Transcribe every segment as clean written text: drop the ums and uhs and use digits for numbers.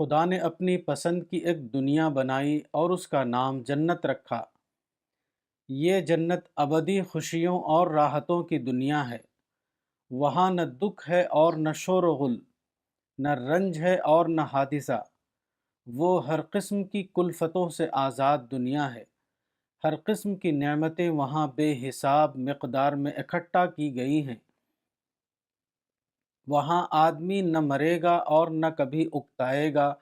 خدا نے اپنی پسند کی ایک دنیا بنائی اور اس کا نام جنت رکھا۔ یہ جنت ابدی خوشیوں اور راحتوں کی دنیا ہے۔ وہاں نہ دکھ ہے اور نہ شور و غل، نہ رنج ہے اور نہ حادثہ۔ وہ ہر قسم کی کلفتوں سے آزاد دنیا ہے۔ ہر قسم کی نعمتیں وہاں بے حساب مقدار میں اکٹھا کی گئی ہیں۔ وہاں آدمی نہ مرے گا اور نہ کبھی اکتائے گا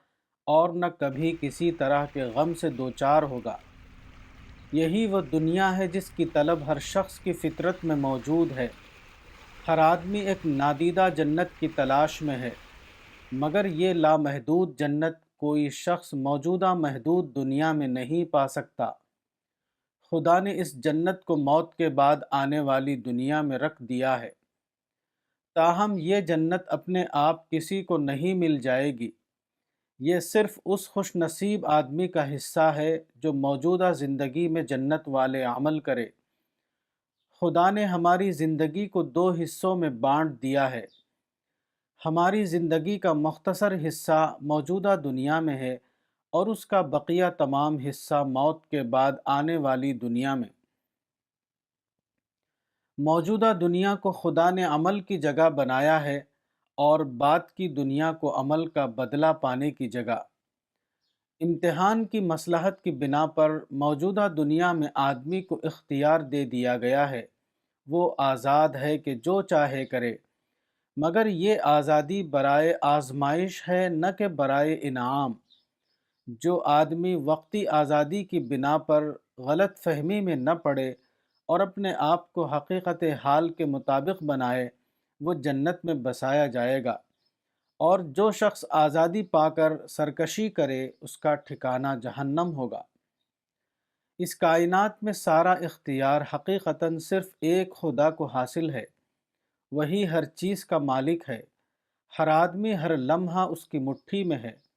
اور نہ کبھی کسی طرح کے غم سے دوچار ہوگا۔ یہی وہ دنیا ہے جس کی طلب ہر شخص کی فطرت میں موجود ہے۔ ہر آدمی ایک نادیدہ جنت کی تلاش میں ہے، مگر یہ لامحدود جنت کوئی شخص موجودہ محدود دنیا میں نہیں پا سکتا۔ خدا نے اس جنت کو موت کے بعد آنے والی دنیا میں رکھ دیا ہے۔ تاہم یہ جنت اپنے آپ کسی کو نہیں مل جائے گی۔ یہ صرف اس خوش نصیب آدمی کا حصہ ہے جو موجودہ زندگی میں جنت والے عمل کرے۔ خدا نے ہماری زندگی کو دو حصوں میں بانٹ دیا ہے۔ ہماری زندگی کا مختصر حصہ موجودہ دنیا میں ہے اور اس کا بقیہ تمام حصہ موت کے بعد آنے والی دنیا میں۔ موجودہ دنیا کو خدا نے عمل کی جگہ بنایا ہے اور بعد کی دنیا کو عمل کا بدلہ پانے کی جگہ۔ امتحان کی مصلحت کی بنا پر موجودہ دنیا میں آدمی کو اختیار دے دیا گیا ہے۔ وہ آزاد ہے کہ جو چاہے کرے، مگر یہ آزادی برائے آزمائش ہے نہ کہ برائے انعام۔ جو آدمی وقتی آزادی کی بنا پر غلط فہمی میں نہ پڑے اور اپنے آپ کو حقیقت حال کے مطابق بنائے، وہ جنت میں بسایا جائے گا، اور جو شخص آزادی پا کر سرکشی کرے اس کا ٹھکانہ جہنم ہوگا۔ اس کائنات میں سارا اختیار حقیقتاً صرف ایک خدا کو حاصل ہے۔ وہی ہر چیز کا مالک ہے۔ ہر آدمی ہر لمحہ اس کی مٹھی میں ہے۔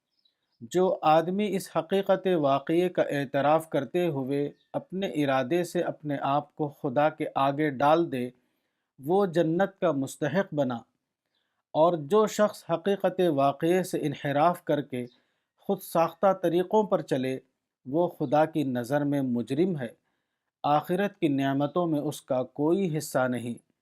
جو آدمی اس حقیقت واقعے کا اعتراف کرتے ہوئے اپنے ارادے سے اپنے آپ کو خدا کے آگے ڈال دے، وہ جنت کا مستحق بنا، اور جو شخص حقیقت واقعے سے انحراف کر کے خود ساختہ طریقوں پر چلے، وہ خدا کی نظر میں مجرم ہے۔ آخرت کی نعمتوں میں اس کا کوئی حصہ نہیں۔